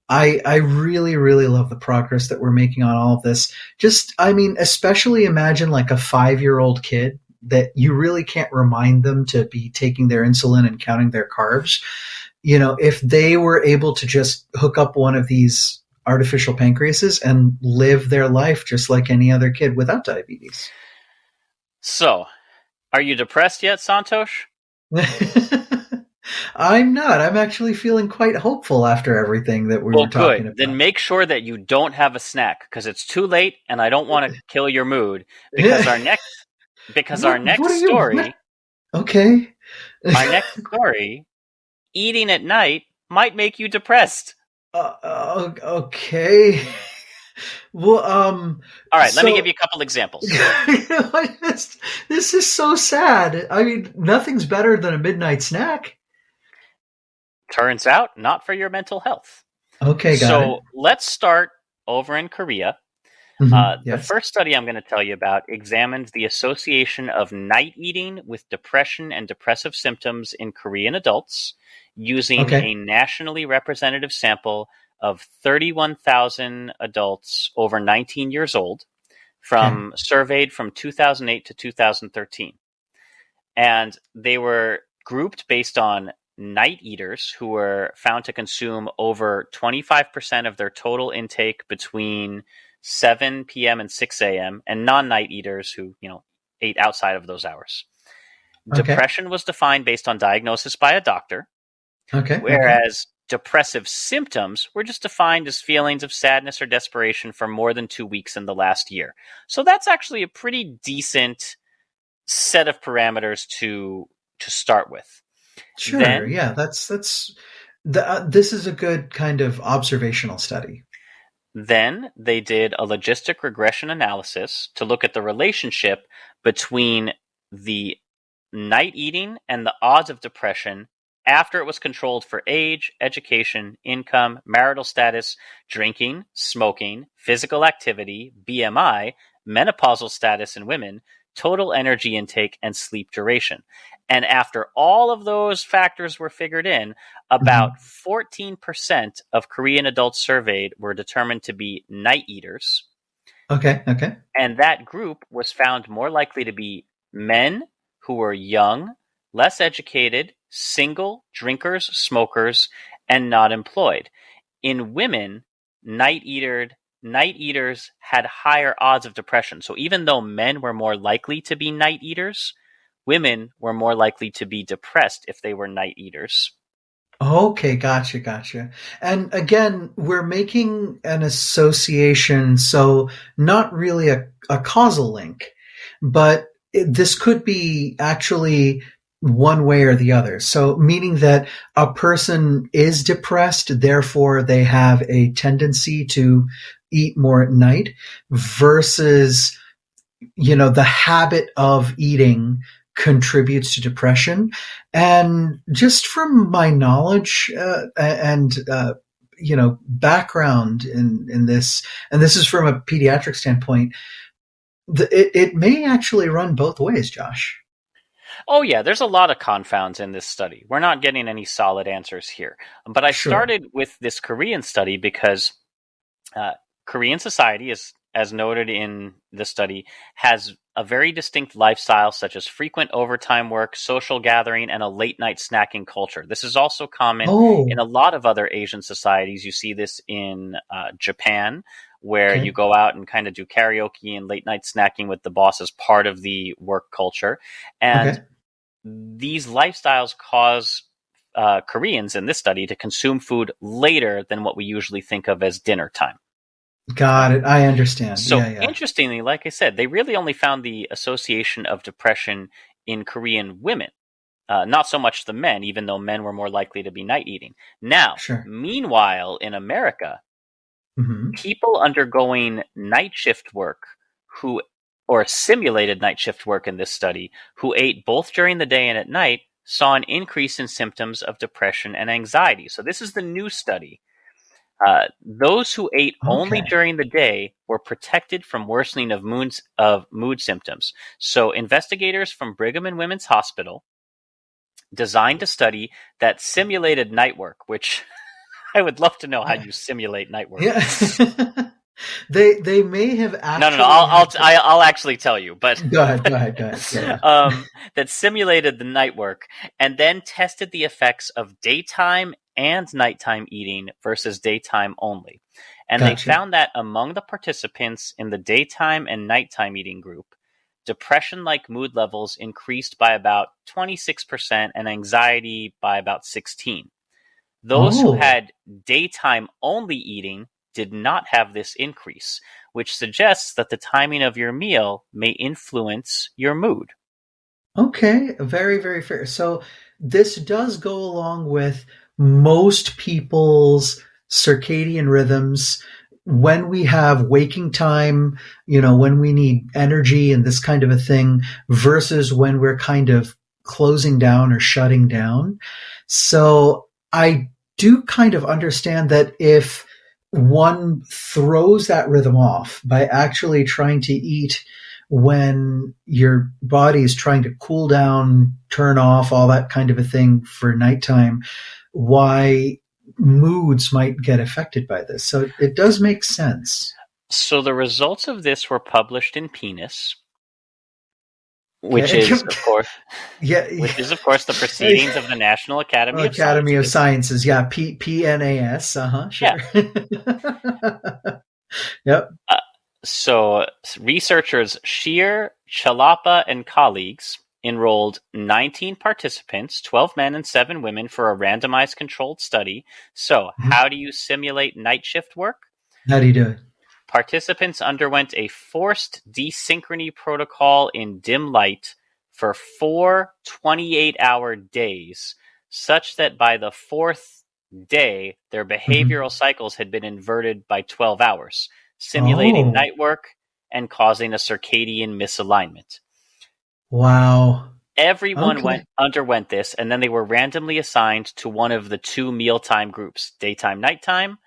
I really, really love the progress that we're making on all of this. Especially imagine like a 5-year-old kid that you really can't remind them to be taking their insulin and counting their carbs. If they were able to just hook up one of these artificial pancreases and live their life just like any other kid without diabetes. So, are you depressed yet, Santhosh? I'm not. I'm actually feeling quite hopeful after everything that we were talking about. Then make sure that you don't have a snack, because it's too late and I don't want to kill your mood, because our next story, okay. Our next story, eating at night might make you depressed. Okay. Well, all right, let me give you a couple examples. This is so sad. I mean, nothing's better than a midnight snack. Turns out, not for your mental health. Okay, got it. So let's start over in Korea. Yes. The first study I'm going to tell you about examined the association of night eating with depression and depressive symptoms in Korean adults using a nationally representative sample of 31,000 adults over 19 years old surveyed from 2008 to 2013. And they were grouped based on night eaters who were found to consume over 25% of their total intake between 7 p.m. and 6 a.m. and non-night eaters who, ate outside of those hours. Depression was defined based on diagnosis by a doctor. Whereas depressive symptoms were just defined as feelings of sadness or desperation for more than 2 weeks in the last year. So that's actually a pretty decent set of parameters to start with. Sure. This is a good kind of observational study. Then they did a logistic regression analysis to look at the relationship between the night eating and the odds of depression after it was controlled for age, education, income, marital status, drinking, smoking, physical activity, BMI, menopausal status in women, total energy intake, and sleep duration. And after all of those factors were figured in, about 14% of Korean adults surveyed were determined to be night eaters. Okay. And that group was found more likely to be men who were young, less educated, single, drinkers, smokers, and not employed. In women, night eaters had higher odds of depression. So even though men were more likely to be night eaters, women were more likely to be depressed if they were night eaters. Okay, gotcha. And again, we're making an association, so not really a causal link, but this could be actually one way or the other. So meaning that a person is depressed, therefore they have a tendency to eat more at night, versus, the habit of eating contributes to depression. And just from my knowledge and background in this, and this is from a pediatric standpoint, it may actually run both ways, Josh. Oh, yeah, there's a lot of confounds in this study. We're not getting any solid answers here. But I Sure. started with this Korean study because Korean society, as noted in the study, has a very distinct lifestyle, such as frequent overtime work, social gathering, and a late night snacking culture. This is also common in Oh, a lot of other Asian societies. You see this in Japan, where you okay. go out and kind of do karaoke and late night snacking with the boss as part of the work culture. And Okay. these lifestyles cause Koreans in this study to consume food later than what we usually think of as dinner time. Got it. I understand. So Yeah, yeah. interestingly, like I said, they really only found the association of depression in Korean women, not so much the men, even though men were more likely to be night eating. Now, Sure. meanwhile, in America, Hmm. people undergoing night shift work who or simulated night shift work in this study who ate both during the day and at night saw an increase in symptoms of depression and anxiety. So this is the new study. Those who ate only Okay. during the day were protected from worsening of mood symptoms. So investigators from Brigham and Women's Hospital designed a study that simulated night work, which I would love to know how I, you simulate night work. yeah. They may have No. actually had. I'll actually tell you, but Go ahead. Go ahead. Go ahead. Yeah. that simulated the night work and then tested the effects of daytime and nighttime eating versus daytime only. And they Gotcha. found that among the participants in the daytime and nighttime eating group, depression-like mood levels increased by about 26% and anxiety by about 16. Those who Oh. had daytime only eating did not have this increase, which suggests that the timing of your meal may influence your mood. Okay, very, very fair. So this does go along with most people's circadian rhythms. When we have waking time, when we need energy and this kind of a thing, versus when we're kind of closing down or shutting down. So I do kind of understand that if one throws that rhythm off by actually trying to eat when your body is trying to cool down, turn off, all that kind of a thing for nighttime, why moods might get affected by this. So it does make sense. So the results of this were published in Penis, which Okay. is of course Yeah. the proceedings of the National Academy of Academy of Sciences. Sciences. Yeah. PNAS. Yeah. Sure. Yep. So researchers Shear, Chalapa, and colleagues enrolled 19 participants, 12 men and 7 women, for a randomized controlled study. So how do you simulate night shift work? How do you do it? Participants underwent a forced desynchrony protocol in dim light for 4 28-hour days, such that by the fourth day, their behavioral cycles had been inverted by 12 hours, simulating Oh, night work and causing a circadian misalignment. wow. Everyone Okay. underwent this, and then they were randomly assigned to one of the 2 mealtime groups, daytime, nighttime,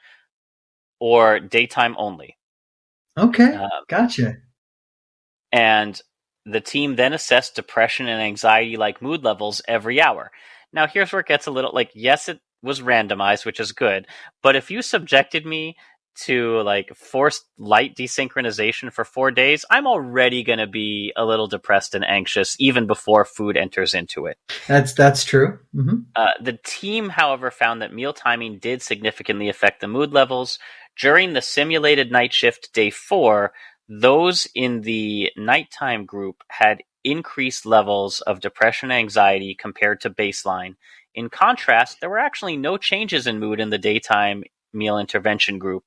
or daytime only. Okay. Uh, Gotcha. and the team then assessed depression and anxiety like mood levels every hour. Now, here's where it gets a little like, yes, it was randomized, which is good, but if you subjected me to like forced light desynchronization for 4 days, I'm already going to be a little depressed and anxious even before food enters into it. That's true. The team, however, found that meal timing did significantly affect the mood levels. During the simulated night shift day 4, those in the nighttime group had increased levels of depression and anxiety compared to baseline. In contrast, there were actually no changes in mood in the daytime meal intervention group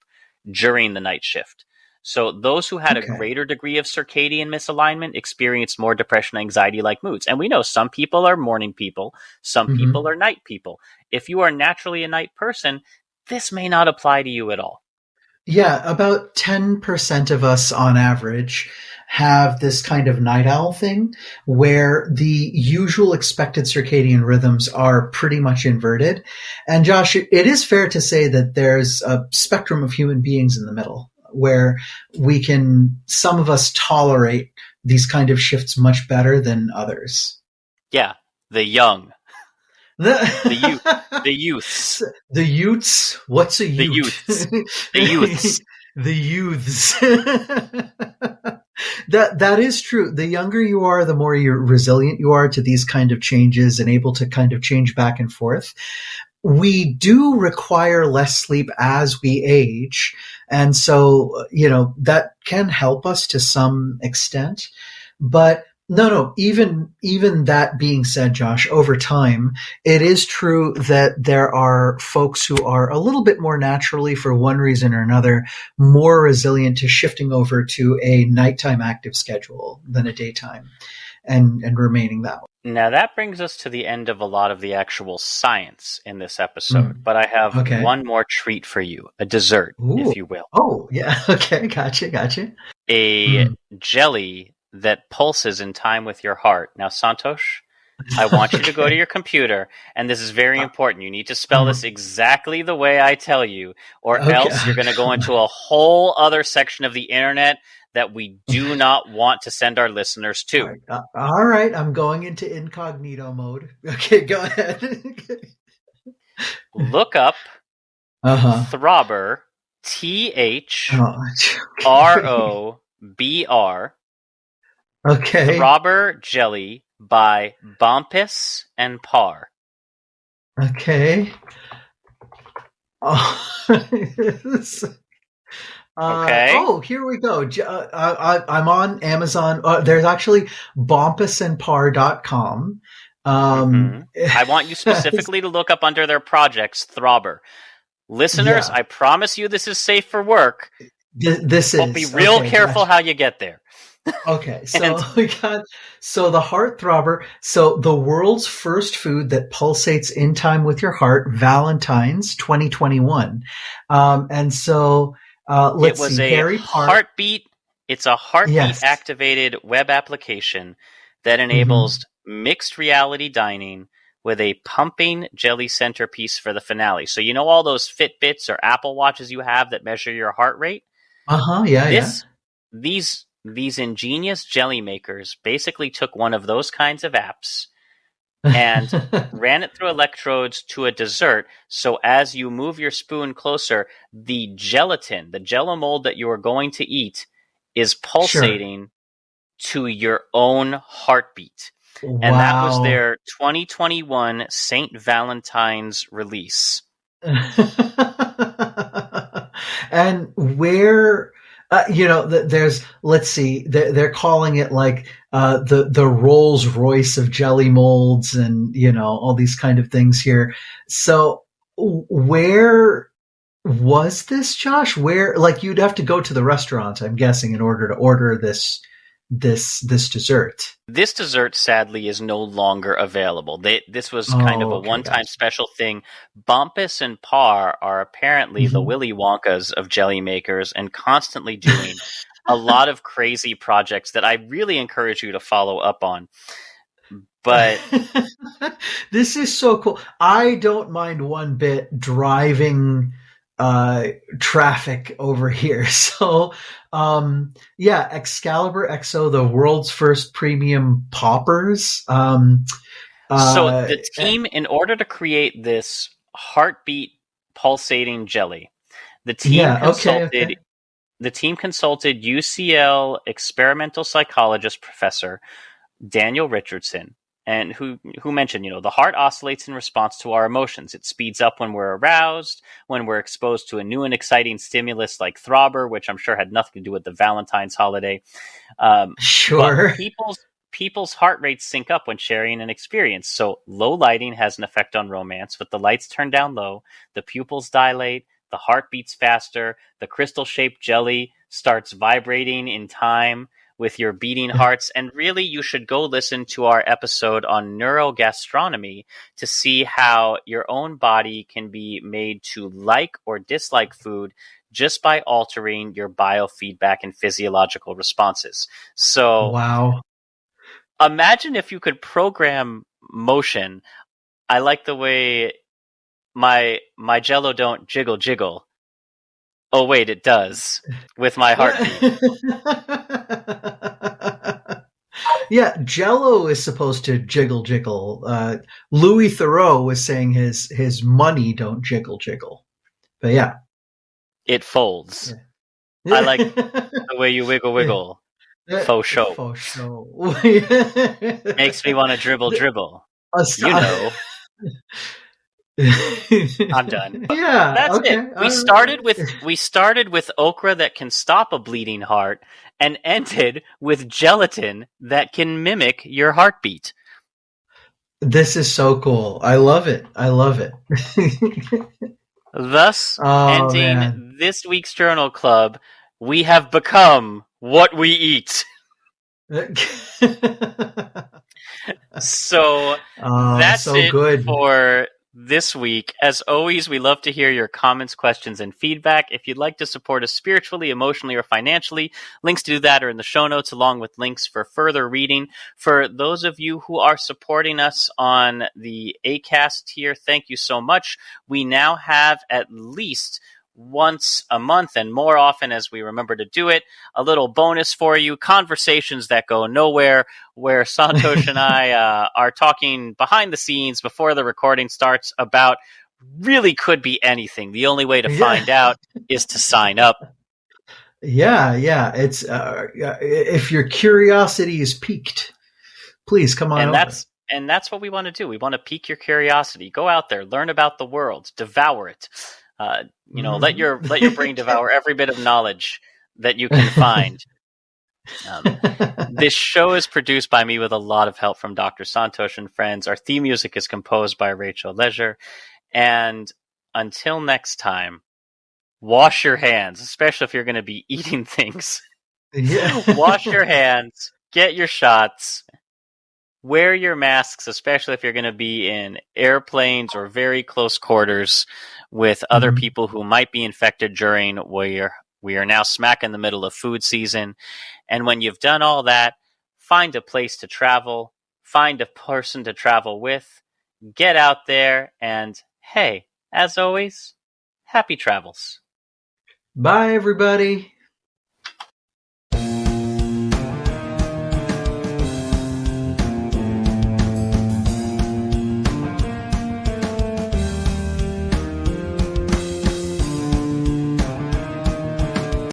during the night shift. So those who had a Okay. greater degree of circadian misalignment experienced more depression and anxiety like moods. And we know some people are morning people, some people Hmm. are night people. If you are naturally a night person, this may not apply to you at all. Yeah, about 10% of us on average have this kind of night owl thing where the usual expected circadian rhythms are pretty much inverted. And Josh, it is fair to say that there's a spectrum of human beings in the middle where some of us tolerate these kind of shifts much better than others. Yeah, the young, the youth, The the youths, the Utes. What's a the Ute? youths, the youths. The youths. That is true. The younger you are, the more you're resilient you are to these kind of changes and able to kind of change back and forth. We do require less sleep as we age. And so, that can help us to some extent. But no, even that being said, Josh, over time, it is true that there are folks who are a little bit more naturally, for one reason or another, more resilient to shifting over to a nighttime active schedule than a daytime and remaining that way. Now that brings us to the end of a lot of the actual science in this episode, but I have Okay. one more treat for you, a dessert, if you will. Oh, yeah. Okay. Gotcha. A jelly that pulses in time with your heart. Now, Santhosh, I want you to go to your computer, and this is very important. You need to spell this exactly the way I tell you, or else you're going to go into a whole other section of the internet that we do not want to send our listeners to. All right. I'm going into incognito mode. Okay, go ahead. Look up Throbber, THROBR. Okay. Throbber jelly by Bumpus and Parr. Okay. Okay. Here we go. I'm on Amazon. There's actually bompusandpar.com. I want you specifically to look up under their projects Throbber. Listeners, I promise you this is safe for work. But be real careful how you get there. Okay, so we got the heart throbber. So the world's first food that pulsates in time with your heart, Valentine's 2021. And so let's see. Harry heartbeat. It's a heartbeat activated web application that enables mixed reality dining with a pumping jelly centerpiece for the finale. So you know all those Fitbits or Apple Watches you have that measure your heart rate? These ingenious jelly makers basically took one of those kinds of apps and ran it through electrodes to a dessert. So as you move your spoon closer, the gelatin, the jello mold that you are going to eat, is pulsating to your own heartbeat. Wow. And that was their 2021 St. Valentine's release. And where... there's, let's see, they're calling it like the Rolls Royce of jelly molds and, all these kind of things here. So where was this, Josh? Where, like, you'd have to go to the restaurant, I'm guessing, in order to order this dessert. This dessert, sadly, is no longer available. This was kind of a one-time special thing. Bumpus and Parr are apparently the Willy Wonkas of jelly makers and constantly doing a lot of crazy projects that I really encourage you to follow up on. But this is so cool. I don't mind one bit driving traffic over here. So, Excalibur XO, the world's first premium poppers. So the team, in order to create this heartbeat pulsating jelly, the team consulted UCL experimental psychologist professor Daniel Richardson, and who mentioned, the heart oscillates in response to our emotions. It speeds up when we're aroused, when we're exposed to a new and exciting stimulus like Throbber, which I'm sure had nothing to do with the Valentine's holiday. Sure. But people's heart rates sync up when sharing an experience. So low lighting has an effect on romance. With the lights turned down low, the pupils dilate, the heart beats faster, the crystal-shaped jelly starts vibrating in time with your beating hearts. And really, you should go listen to our episode on neurogastronomy to see how your own body can be made to like or dislike food just by altering your biofeedback and physiological responses. So Wow. imagine if you could program motion. I like the way my Jello don't jiggle jiggle. Oh wait, it does with my heartbeat. Yeah, Jello is supposed to jiggle jiggle. Louis Theroux was saying his money don't jiggle jiggle. But yeah. It folds. Yeah. I like the way you wiggle wiggle. Faux show. Faux show. Makes me want to dribble. You know. I'm done. But Yeah, that's okay. it. We started with okra that can stop a bleeding heart and ended with gelatin that can mimic your heartbeat. This is so cool. I love it. Thus, ending man. this week's Journal Club, we have become what we eat. So that's so it good. for this week. As always, we love to hear your comments, questions, and feedback. If you'd like to support us spiritually, emotionally, or financially, links to do that are in the show notes, along with links for further reading. For those of you who are supporting us on the Acast tier, thank you so much. We now have at least once a month, and more often as we remember to do it, a little bonus for you, conversations that go nowhere, where Santhosh and I are talking behind the scenes before the recording starts about really could be anything. The only way to find out is to sign up. Yeah. It's if your curiosity is piqued, please come on over. And that's what we want to do. We want to pique your curiosity. Go out there, learn about the world, devour it. Let your brain devour every bit of knowledge that you can find. This show is produced by me with a lot of help from Dr. Santhosh and friends. Our theme music is composed by Rachel Leisure. And until next time, wash your hands, especially if you're going to be eating things. Yeah. Wash your hands, get your shots, wear your masks, especially if you're going to be in airplanes or very close quarters with other people who might be infected during where we are now smack in the middle of food season. And when you've done all that, find a place to travel, find a person to travel with, get out there, and hey, as always, happy travels. Bye, everybody.